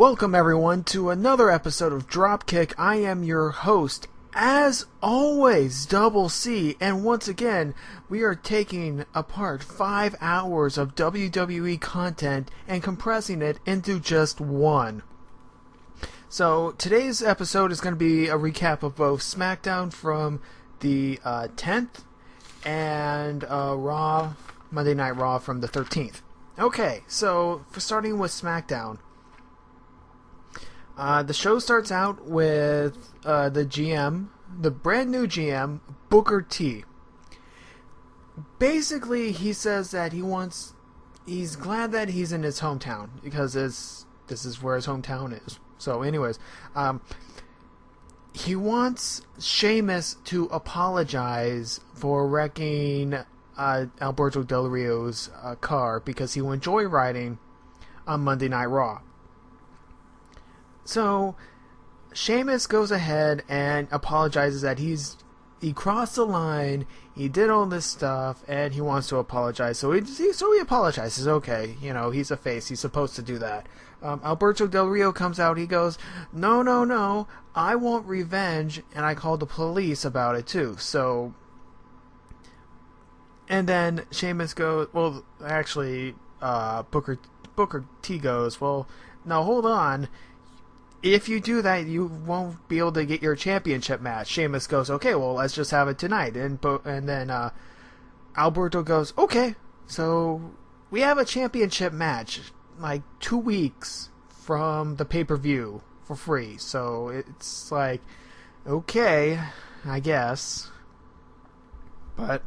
Welcome everyone to another episode of Dropkick. I am your host, as always, DoubleC, and once again, we are taking apart 5 hours of WWE content and compressing it into just one. So today's episode is going to be a recap of both Smackdown from the 10th and Monday Night Raw from the 13th. Okay, so for starting with Smackdown. The show starts out with the GM, the brand new GM, Booker T. Basically, he says that he's glad that he's in his hometown because this is where his hometown is. So anyways, he wants Sheamus to apologize for wrecking Alberto Del Rio's car because he went joyriding on Monday Night Raw. So, Sheamus goes ahead and apologizes that he crossed the line, he did all this stuff, and he wants to apologize. So he apologizes. Okay, you know, he's a face, he's supposed to do that. Alberto Del Rio comes out, he goes, no, I want revenge, and I called the police about it too. So, and then Sheamus goes, well, actually, Booker T goes, well, now hold on. If you do that, you won't be able to get your championship match. Sheamus goes, okay, well, let's just have it tonight. And then Alberto goes, okay, so we have a championship match, like 2 weeks from the pay-per-view for free. So it's like, okay, I guess. But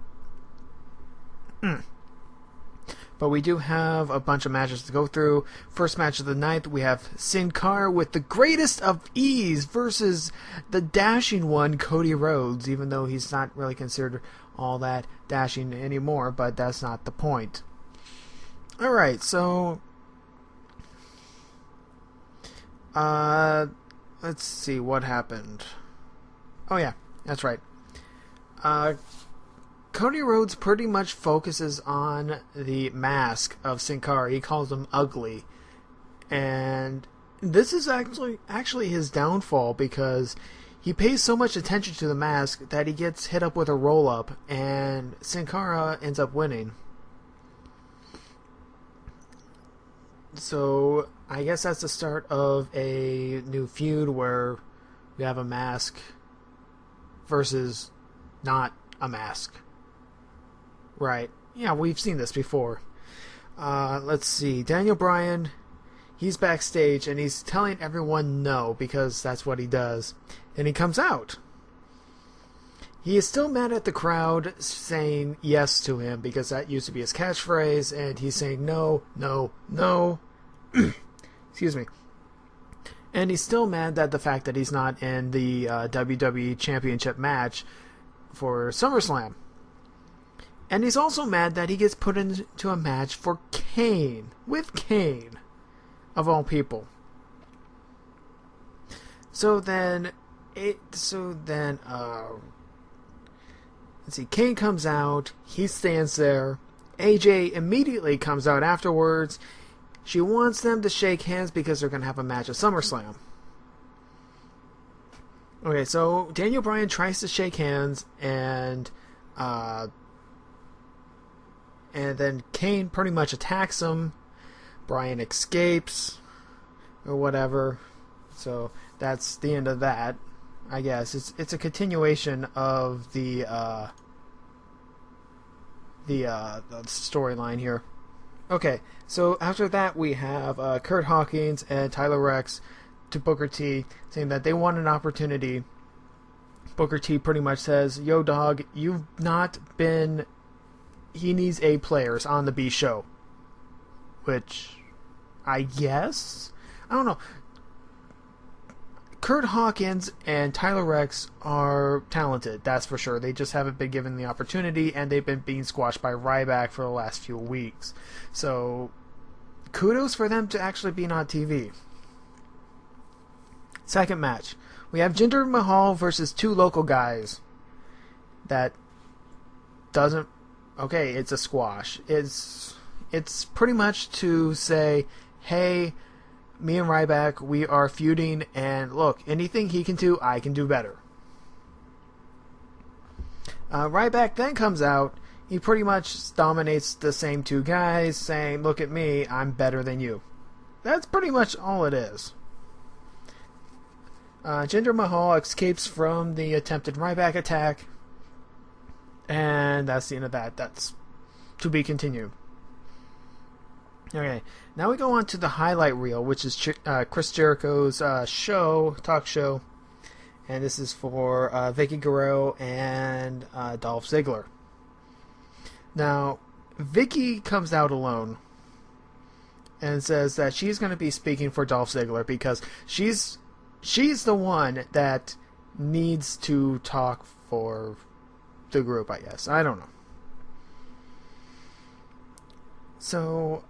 we do have a bunch of matches to go through. First match of the night, we have Sin Cara with the greatest of ease versus the dashing one, Cody Rhodes, even though he's not really considered all that dashing anymore, but that's not the point. Alright, so let's see what happened. Oh yeah, that's right. Cody Rhodes pretty much focuses on the mask of Sin Cara. He calls him ugly. And this is actually his downfall because he pays so much attention to the mask that he gets hit up with a roll-up and Sin Cara ends up winning. So I guess that's the start of a new feud where we have a mask versus not a mask. Right. Yeah, we've seen this before. Let's see. Daniel Bryan, he's backstage and he's telling everyone no because that's what he does. And he comes out. He is still mad at the crowd saying yes to him because that used to be his catchphrase, and he's saying no. Excuse me. And he's still mad at the fact that he's not in the WWE Championship match for Summerslam. And he's also mad that he gets put into a match for Kane, with Kane, of all people. So then, let's see, Kane comes out, he stands there, AJ immediately comes out afterwards. She wants them to shake hands because they're going to have a match at SummerSlam. Okay, so Daniel Bryan tries to shake hands, and then Kane pretty much attacks him. Bryan escapes, or whatever. So that's the end of that, I guess. It's a continuation of the storyline here. Okay, so after that we have Kurt Hawkins and Tyler Rex to Booker T saying that they want an opportunity. Booker T pretty much says, yo dog, you've not been... He needs A players on the B show. Which, I guess? I don't know. Kurt Hawkins and Tyler Rex are talented, that's for sure. They just haven't been given the opportunity, and they've been being squashed by Ryback for the last few weeks. So, kudos for them to actually be on TV. Second match. We have Jinder Mahal versus 2 local guys. That doesn't... Okay, it's a squash. It's pretty much to say, hey, me and Ryback, we are feuding, and look, anything he can do, I can do better. Ryback then comes out. He pretty much dominates the same two guys, saying, look at me, I'm better than you. That's pretty much all it is. Jinder Mahal escapes from the attempted Ryback attack, and that's the end of that. That's to be continued. Okay, now we go on to the highlight reel, which is Chris Jericho's talk show, and this is for Vicky Guerrero and Dolph Ziggler. Now, Vicky comes out alone and says that she's going to be speaking for Dolph Ziggler because she's the one that needs to talk for the group, I guess. I don't know. So,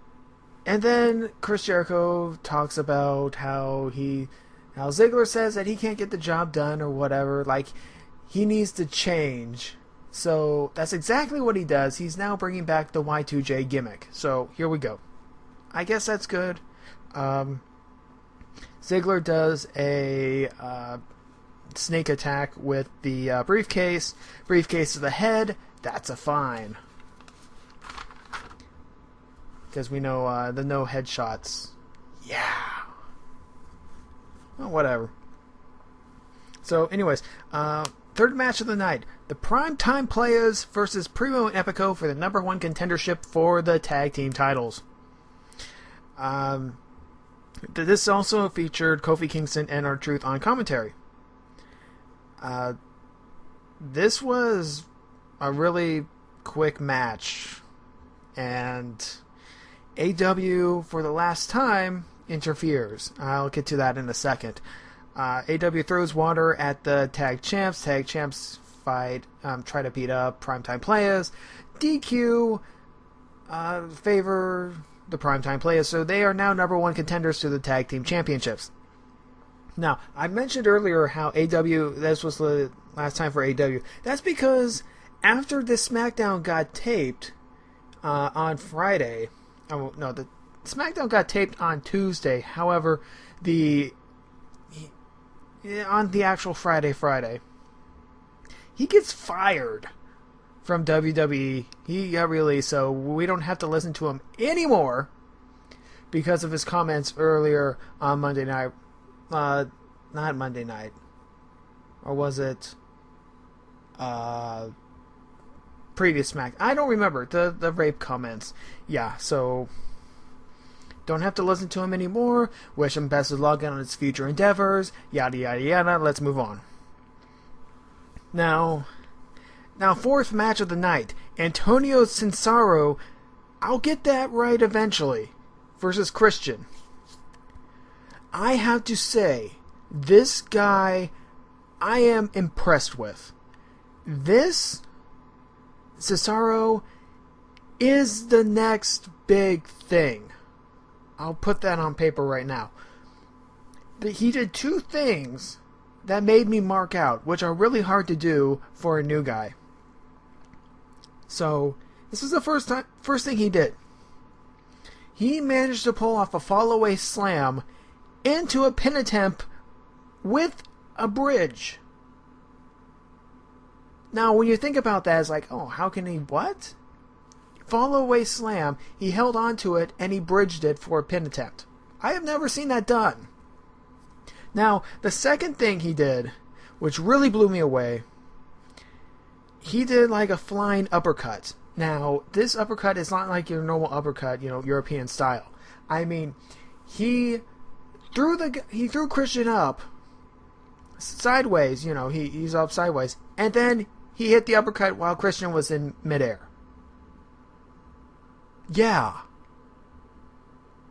and then Chris Jericho talks about how Ziggler says that he can't get the job done or whatever. Like, he needs to change. So that's exactly what he does. He's now bringing back the Y2J gimmick. So here we go. I guess that's good. Ziggler does a snake attack with the briefcase. Briefcase to the head. That's a fine. Because we know the no headshots. Yeah. Well, whatever. So anyways, third match of the night. The Primetime Players versus Primo and Epico for the number one contendership for the tag team titles. This also featured Kofi Kingston and R-Truth on commentary. This was a really quick match, and AW for the last time interferes. I'll get to that in a second. AW throws water at the tag champs. Tag champs fight, try to beat up Primetime Players. DQ favor the Primetime Players, so they are now number one contenders to the tag team championships. Now, I mentioned earlier how this was the last time for AW. That's because after this SmackDown got taped on Friday, the SmackDown got taped on Tuesday. However, on the actual Friday, he gets fired from WWE. He got released, so we don't have to listen to him anymore because of his comments earlier on Monday night. Not Monday night. Or was it previous Smack? I don't remember. The rape comments. Yeah, so don't have to listen to him anymore. Wish him best of luck on his future endeavors. Yada, yada, yada. Let's move on. Now, fourth match of the night. Antonio Cesaro, I'll get that right eventually, versus Christian. I have to say, this guy I am impressed with. This Cesaro is the next big thing. I'll put that on paper right now. He did two things that made me mark out, which are really hard to do for a new guy. So, this was the first thing he did. He managed to pull off a fall-away slam into a pin attempt with a bridge. Now, when you think about that, it's like, oh, how can he, what? Fall-away slam, he held onto it, and he bridged it for a pin attempt. I have never seen that done. Now, the second thing he did, which really blew me away, he did like a flying uppercut. Now, this uppercut is not like your normal uppercut, European style. I mean, he threw Christian up sideways, he's up sideways, and then he hit the uppercut while Christian was in midair. Yeah.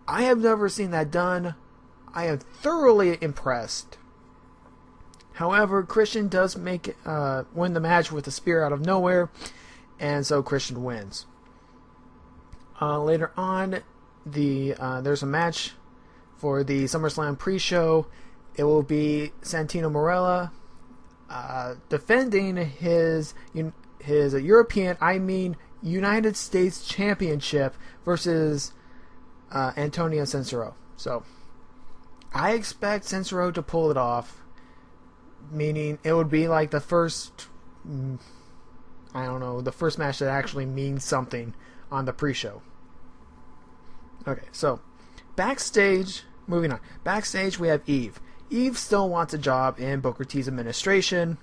I have never seen that done. I am thoroughly impressed. However, Christian does win the match with a spear out of nowhere, and so Christian wins. Later on, there's a match for the SummerSlam pre-show. It will be Santino Marella defending his United States Championship versus Antonio Cesaro. So, I expect Censoro to pull it off, meaning it would be like the first, I don't know, the first match that actually means something on the pre-show. Okay, so backstage, moving on. Backstage, we have Eve. Eve still wants a job in Booker T's administration.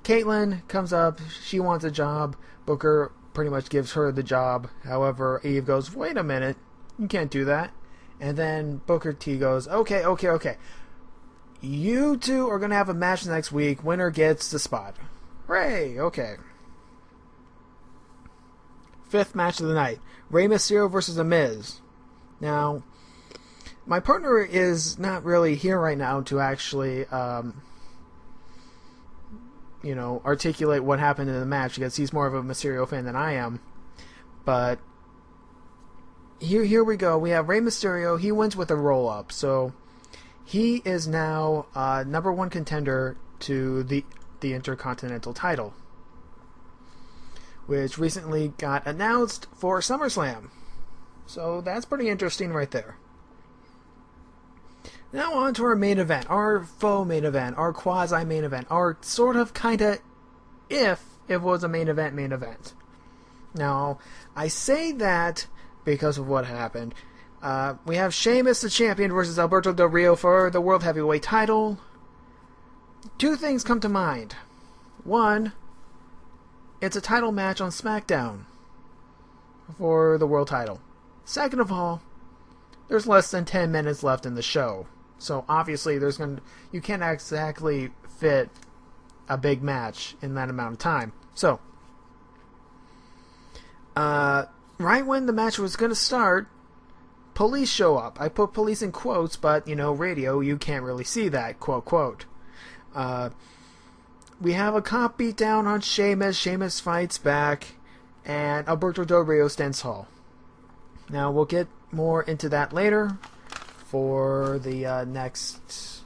Caitlyn comes up, she wants a job. Booker pretty much gives her the job. However, Eve goes, wait a minute, you can't do that. And then Booker T goes, okay. You two are going to have a match next week. Winner gets the spot. Hooray, okay. Fifth match of the night. Rey Mysterio versus The Miz. Now, my partner is not really here right now to actually, articulate what happened in the match because he's more of a Mysterio fan than I am. But here we go. We have Rey Mysterio. He wins with a roll-up. So he is now number one contender to the Intercontinental title, which recently got announced for SummerSlam. So that's pretty interesting right there. Now on to our main event, our faux main event, our quasi main event, our sort of kinda if it was a main event. Now, I say that because of what happened. We have Sheamus the champion versus Alberto Del Rio for the World Heavyweight title. Two things come to mind. One, it's a title match on SmackDown for the world title. Second of all, there's less than 10 minutes left in the show. So obviously you can't exactly fit a big match in that amount of time. So, right when the match was going to start, police show up. I put police in quotes, but, radio, you can't really see that, quote. We have a cop beat down on Sheamus. Sheamus fights back, and Alberto Del Rio stands tall. Now, we'll get more into that later for the next...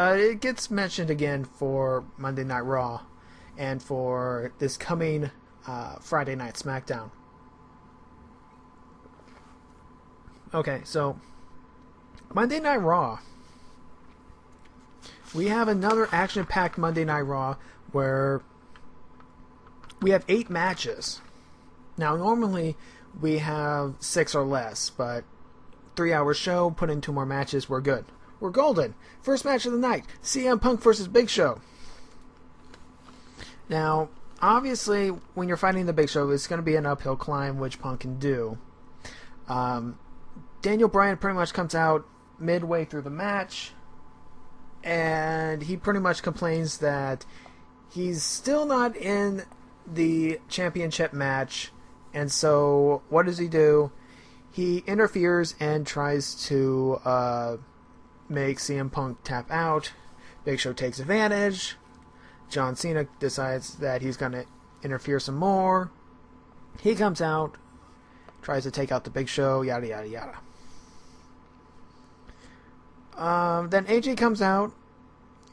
it gets mentioned again for Monday Night Raw and for this coming Friday Night SmackDown. Okay, so Monday Night Raw. We have another action-packed Monday Night Raw where we have 8 matches. Now, normally we have 6 or less, but 3-hour show, put in 2 more matches, we're good. We're golden. First match of the night, CM Punk versus Big Show. Now, obviously, when you're fighting the Big Show, it's going to be an uphill climb, which Punk can do. Daniel Bryan pretty much comes out midway through the match, and he pretty much complains that he's still not in the championship match, and so what does he do? He interferes and tries to make CM Punk tap out. Big Show takes advantage. John Cena decides that he's going to interfere some more. He comes out, tries to take out the Big Show, yada yada yada. Then AJ comes out.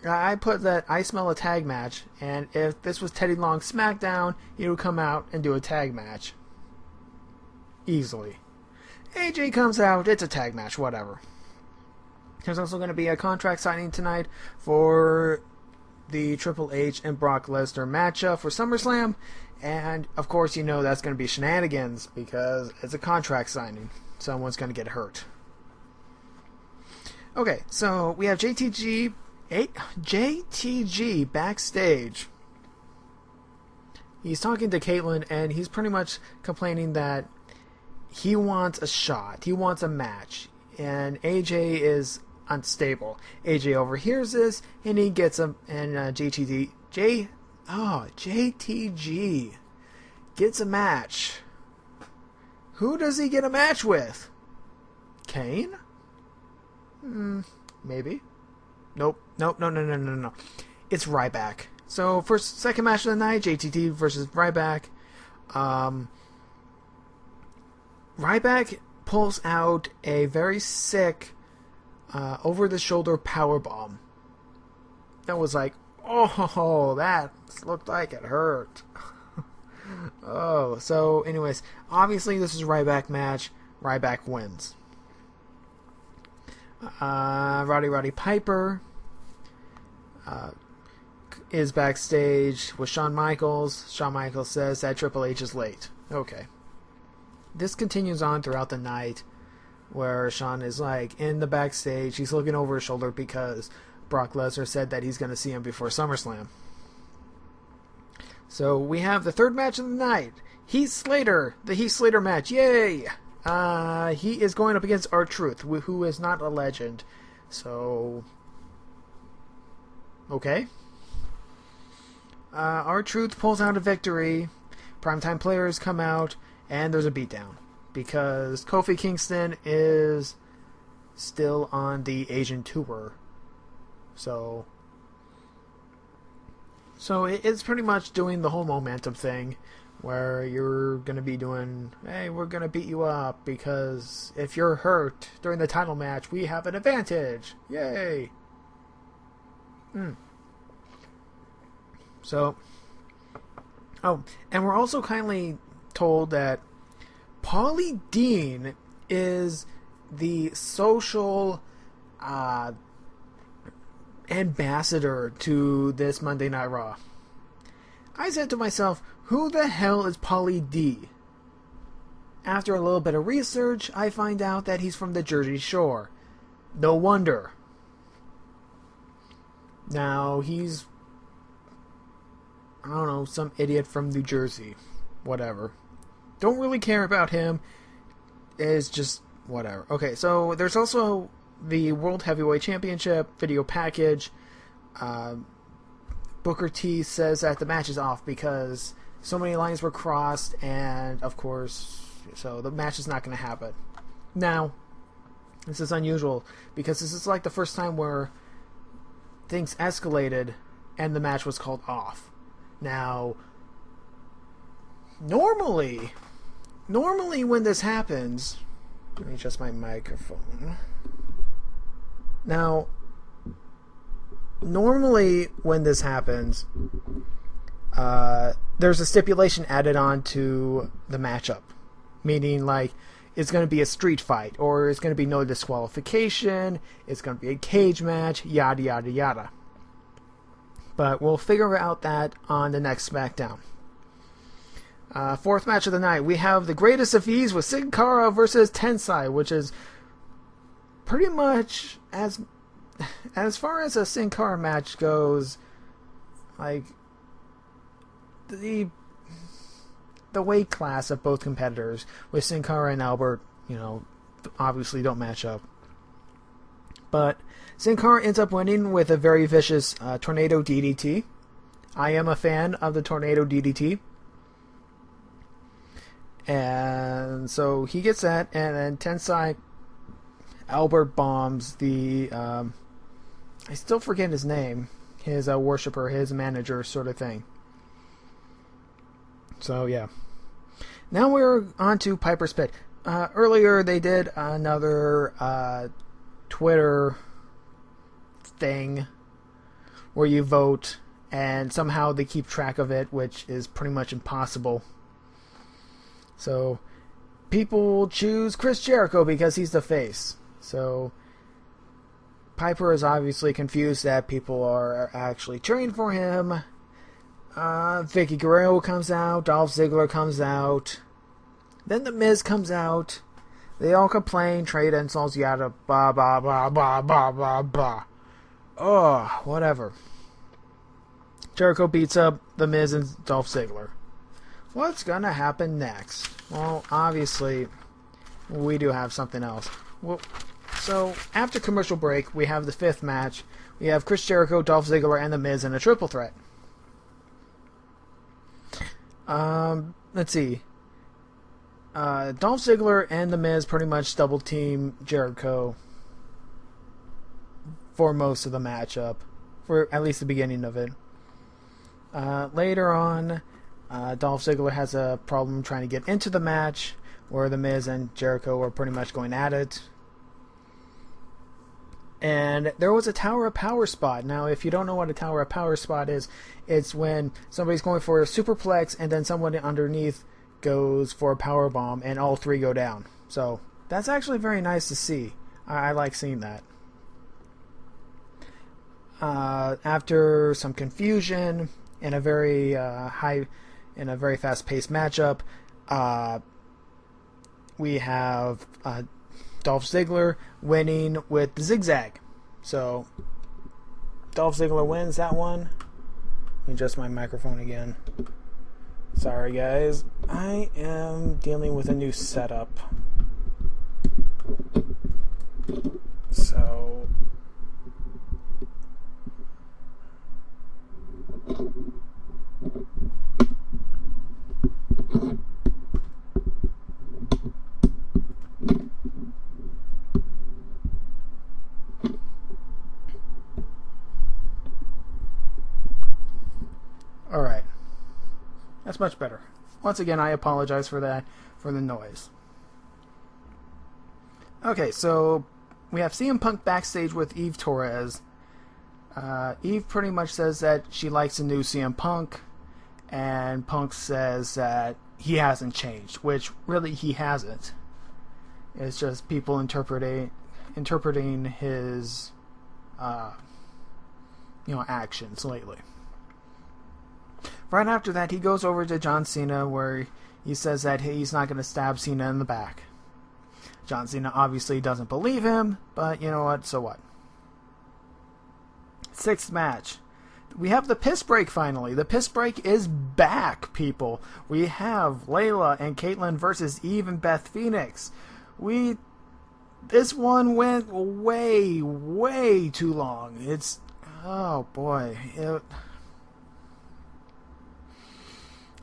I put that I smell a tag match, and if this was Teddy Long's SmackDown, he would come out and do a tag match. Easily. AJ comes out, it's a tag match, whatever. There's also going to be a contract signing tonight for the Triple H and Brock Lesnar matchup for SummerSlam, and of course that's going to be shenanigans because it's a contract signing. Someone's going to get hurt. Okay, so we have JTG backstage. He's talking to Caitlyn, and he's pretty much complaining that he wants a shot. He wants a match. And AJ is unstable. AJ overhears this, and he gets a... And JTG gets a match. Who does he get a match with? Kane? Maybe. Nope. No. It's Ryback. So, second match of the night, JTT versus Ryback. Ryback pulls out a very sick over-the-shoulder powerbomb. That was like, oh, that looked like it hurt. Oh, so anyways, obviously this is a Ryback match. Ryback wins. Roddy Piper is backstage with Shawn Michaels. Shawn Michaels says that Triple H is late. Okay. This continues on throughout the night, where Shawn is like in the backstage. He's looking over his shoulder because Brock Lesnar said that he's going to see him before SummerSlam. So we have the third match of the night. Heath Slater, the Heath Slater match. Yay! He is going up against R-Truth, who is not a legend. So, okay. R-Truth pulls out a victory. Primetime players come out, and there's a beatdown because Kofi Kingston is still on the Asian tour. So it's pretty much doing the whole momentum thing where you're going to be doing, hey, we're going to beat you up because if you're hurt during the title match, we have an advantage. Yay! So, oh, and we're also kindly told that Paulie Dean is the social ambassador to this Monday Night Raw. I said to myself, who the hell is Paulie D? After a little bit of research, I find out that he's from the Jersey Shore. No wonder. Now, he's, I don't know, some idiot from New Jersey. Whatever. Don't really care about him. It's just whatever. Okay, so there's also the World Heavyweight Championship video package. Booker T says that the match is off because so many lines were crossed, and of course, so the match is not going to happen. Now, this is unusual because this is like the first time where things escalated and the match was called off. Now, normally when this happens, let me adjust my microphone. Now, normally when this happens, there's a stipulation added on to the matchup, meaning like it's going to be a street fight, or it's going to be no disqualification, it's going to be a cage match, yada yada yada. But we'll figure out that on the next SmackDown. Fourth match of the night, we have the Greatest of Ease with Sin Cara versus Tensai, which is pretty much as far as a Sin Cara match goes, like the weight class of both competitors, with Sin Cara and Albert, obviously don't match up. But Sin Cara ends up winning with a very vicious tornado DDT. I am a fan of the tornado DDT. And so he gets that, and then Tensai Albert bombs the I still forget his name, his worshiper, his manager sort of thing. So yeah. Now we're on to Piper's Pit. Earlier they did another Twitter thing where you vote, and somehow they keep track of it, which is pretty much impossible. So people choose Chris Jericho because he's the face. So Piper is obviously confused that people are actually cheering for him. Vicky Guerrero comes out. Dolph Ziggler comes out. Then The Miz comes out. They all complain, trade insults, yada, blah, blah, blah, blah, blah, blah, blah. Oh, whatever. Jericho beats up The Miz and Dolph Ziggler. What's gonna happen next? Well, obviously, we do have something else. Well, so, after commercial break, we have the fifth match. We have Chris Jericho, Dolph Ziggler, and The Miz in a triple threat. Let's see. Dolph Ziggler and The Miz pretty much double team Jericho for most of the matchup, for at least the beginning of it. Later on, Dolph Ziggler has a problem trying to get into the match, where The Miz and Jericho are pretty much going at it. And there was a Tower of Power spot. Now, if you don't know what a Tower of Power spot is, it's when somebody's going for a superplex and then someone underneath goes for a power bomb and all three go down. So that's actually very nice to see. I like seeing that. After some confusion in a very fast-paced matchup, we have Dolph Ziggler winning with the zigzag. So Dolph Ziggler wins that one. Let me adjust my microphone again. Sorry guys, I am dealing with a new setup. So alright. That's much better. Once again, I apologize for that, for the noise. Okay, so we have CM Punk backstage with Eve Torres. Eve pretty much says that she likes the new CM Punk, and Punk says that he hasn't changed, which really he hasn't. It's just people interpreting his actions lately. Right after that, he goes over to John Cena, where he says that he's not going to stab Cena in the back. John Cena obviously doesn't believe him, but you know what, so what. Sixth match. We have the piss break finally. The piss break is back, people. We have Layla and Kaitlyn versus Eve and Beth Phoenix. This one went way too long. Oh boy.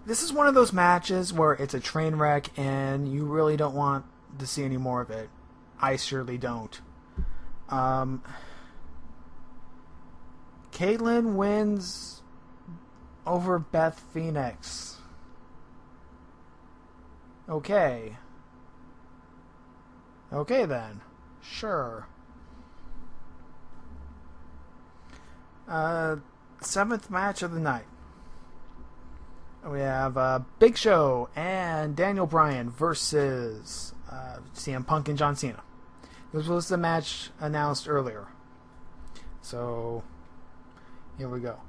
This is one of those matches where it's a train wreck and you really don't want to see any more of it. I surely don't. Kaitlyn wins over Beth Phoenix. Okay then. Sure. Seventh match of the night. We have Big Show and Daniel Bryan versus CM Punk and John Cena. This was the match announced earlier. So, here we go.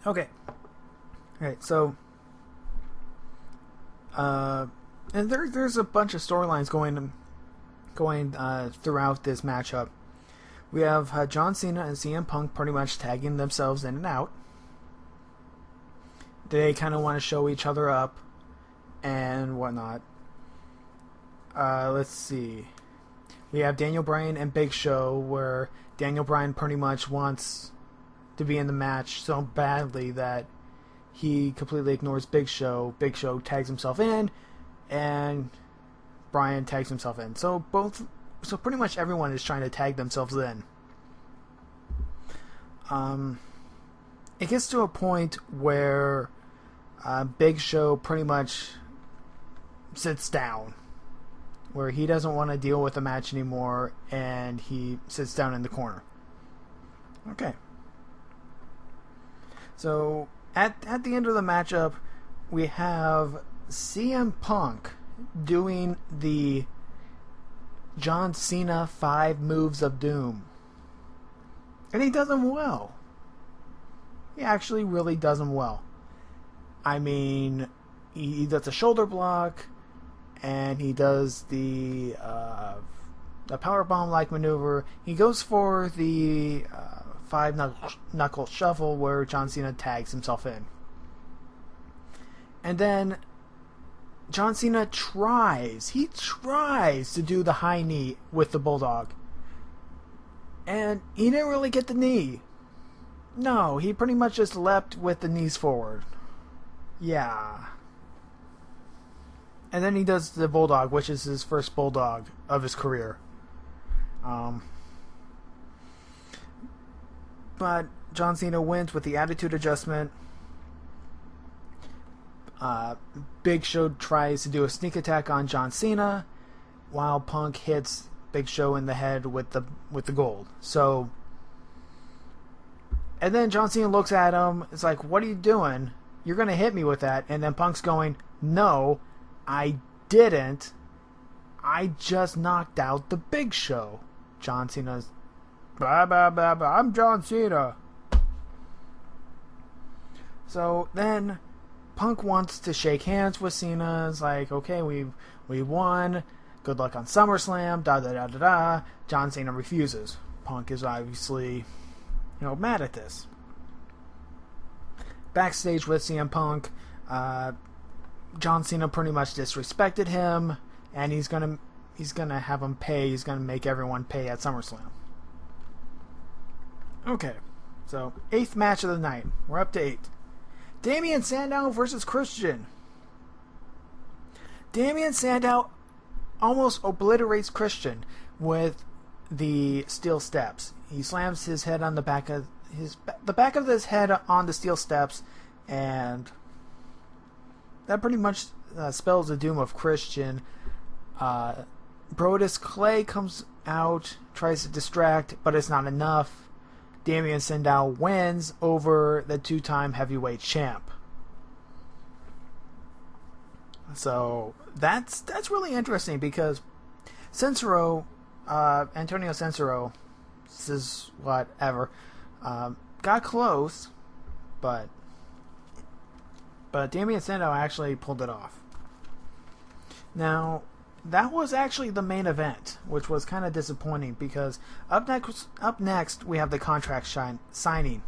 Okay. Alright, so and there's a bunch of storylines going throughout this matchup. We have John Cena and CM Punk pretty much tagging themselves in and out. They kind of want to show each other up and whatnot. Let's see. We have Daniel Bryan and Big Show, where Daniel Bryan pretty much wants to be in the match so badly that he completely ignores Big Show. Big Show tags himself in, and Bryan tags himself in. So pretty much everyone is trying to tag themselves in. It gets to a point where Big Show pretty much sits down, where he doesn't want to deal with the match anymore, and he sits down in the corner. Okay. So at the end of the matchup, we have CM Punk doing the John Cena 5 moves of doom. And he does them well. He actually really does them well. I mean, he does a shoulder block, and he does the powerbomb-like maneuver. He goes for the 5-knuckle shuffle, where John Cena tags himself in. And then John Cena tries to do the high knee with the Bulldog. And he didn't really get the knee. No, he pretty much just leapt with the knees forward. Yeah. And then he does the Bulldog, which is his first Bulldog of his career. But John Cena wins with the attitude adjustment. Big Show tries to do a sneak attack on John Cena, while Punk hits Big Show in the head with the gold. So, and then John Cena looks at him. It's like, what are you doing? You're going to hit me with that. And then Punk's going, no, I didn't. I just knocked out the Big Show. John Cena's, blah, blah, blah, blah. I'm John Cena. So then Punk wants to shake hands with Cena. It's like, okay, we won. Good luck on SummerSlam. Da da da da da. John Cena refuses. Punk is obviously, mad at this. Backstage with CM Punk, John Cena pretty much disrespected him, and he's gonna have him pay. He's gonna make everyone pay at SummerSlam. Okay, so 8th match of the night. We're up to 8. Damien Sandow versus Christian. Damien Sandow almost obliterates Christian with the steel steps. He slams his head on the back of his head on the steel steps, and that pretty much spells the doom of Christian. Brodus Clay comes out, tries to distract, but it's not enough. Damien Sandow wins over the 2-time heavyweight champ. So that's really interesting because Antonio Censoro, this is whatever, got close, but Damien Sandow actually pulled it off. Now, that was actually the main event, which was kind of disappointing because up next we have the contract signing.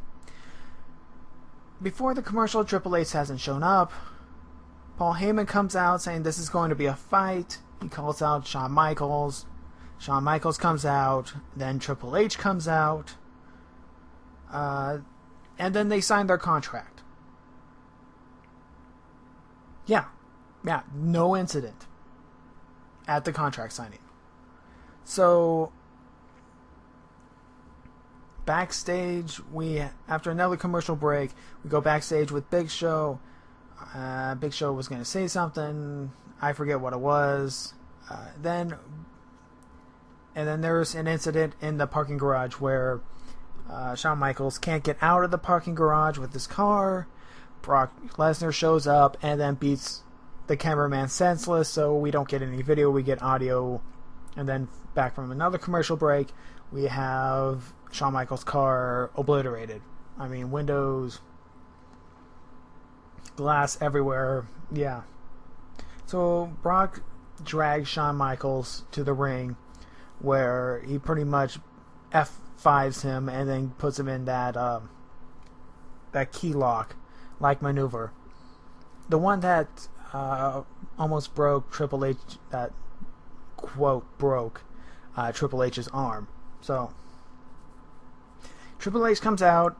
Before the commercial, Triple H hasn't shown up. Paul Heyman comes out saying this is going to be a fight. He calls out Shawn Michaels. Shawn Michaels comes out. Then Triple H comes out. And then they sign their contract. Yeah, no incident at the contract signing. So backstage, after another commercial break, we go backstage with Big Show. Big Show was going to say something. I forget what it was. Then there's an incident in the parking garage where Shawn Michaels can't get out of the parking garage with his car. Brock Lesnar shows up and then beats the cameraman senseless, so we don't get any video, we get audio. And then back from another commercial break, we have Shawn Michaels' car obliterated. I mean, windows, glass everywhere. Yeah. So Brock drags Shawn Michaels to the ring where he pretty much F5s him and then puts him in that key lock like maneuver. The one that almost broke Triple H, that quote broke Triple H's arm. So Triple H comes out.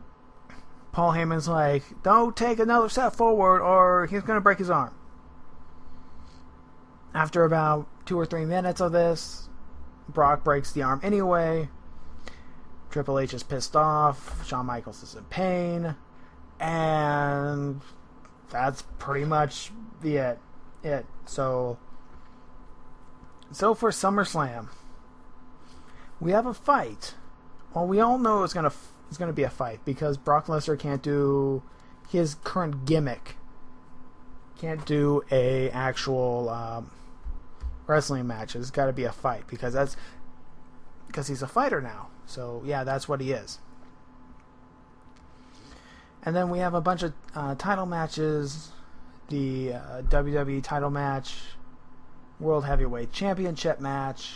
Paul Heyman's like, don't take another step forward or he's going to break his arm. After about 2 or 3 minutes of this, Brock breaks the arm anyway. Triple H is pissed off. Shawn Michaels is in pain. And that's pretty much it. So for SummerSlam, we have a fight. Well, we all know it's gonna be a fight because Brock Lesnar can't do his current gimmick. Can't do a actual wrestling match. It's got to be a fight because he's a fighter now. So yeah, that's what he is. And then we have a bunch of title matches. The WWE title match, World Heavyweight Championship match.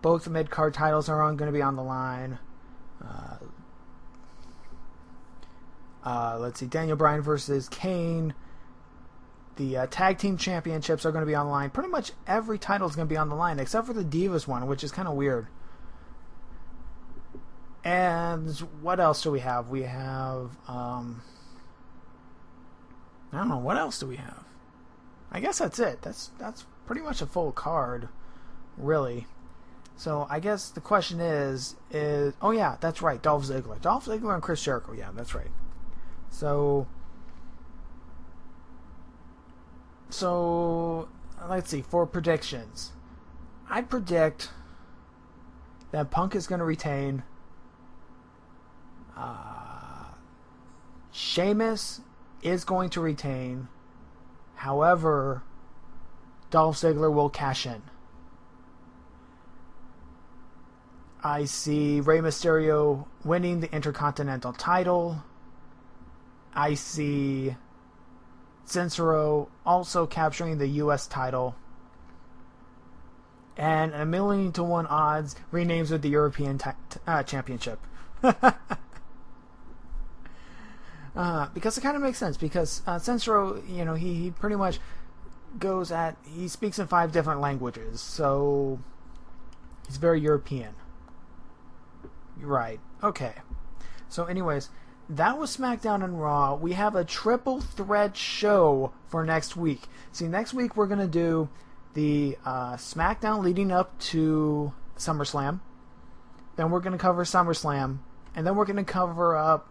Both the mid-card titles are going to be on the line. Let's see, Daniel Bryan versus Kane. The tag team championships are going to be on the line. Pretty much every title is going to be on the line except for the Divas one, which is kind of weird. And what else do we have? We have, I don't know, what else do we have? I guess that's it. That's pretty much a full card, really. So I guess the question is oh yeah, that's right, Dolph Ziggler and Chris Jericho. Yeah, that's right. So let's see, for predictions. I predict that Punk is going to retain. Sheamus is going to retain. However, Dolph Ziggler will cash in. I see Rey Mysterio winning the Intercontinental title. I see Cesaro also capturing the U.S. title. And 1,000,000 to 1 odds renames it the European Championship. Because it kind of makes sense. Because Cesaro, he pretty much he speaks in 5 different languages. So he's very European. Right. Okay. So anyways, that was SmackDown and Raw. We have a triple threat show for next week. See, next week we're going to do the SmackDown leading up to SummerSlam. Then we're going to cover SummerSlam. And then we're going to cover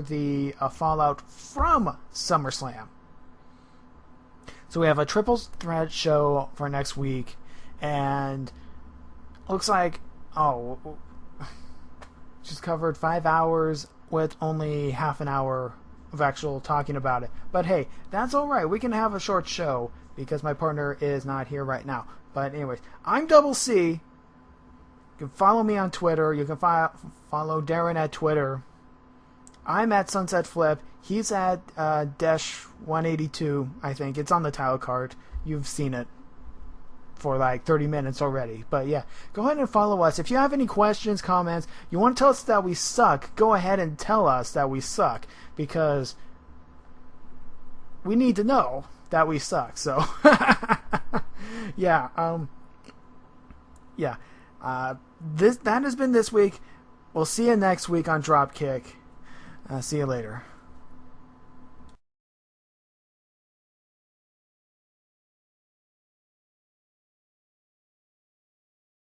the fallout from SummerSlam. So we have a triple threat show for next week. And looks like, just covered 5 hours with only half an hour of actual talking about it. But hey, that's alright. We can have a short show because my partner is not here right now. But anyways, I'm DoubleC. You can follow me on Twitter. You can follow Darren at Twitter. I'm at Sunset Flip. He's at Dash182, I think. It's on the title card. You've seen it for like 30 minutes already. But yeah, go ahead and follow us. If you have any questions, comments, you want to tell us that we suck, go ahead and tell us that we suck. Because we need to know that we suck. So, yeah. That has been this week. We'll see you next week on Dropkick. See you later.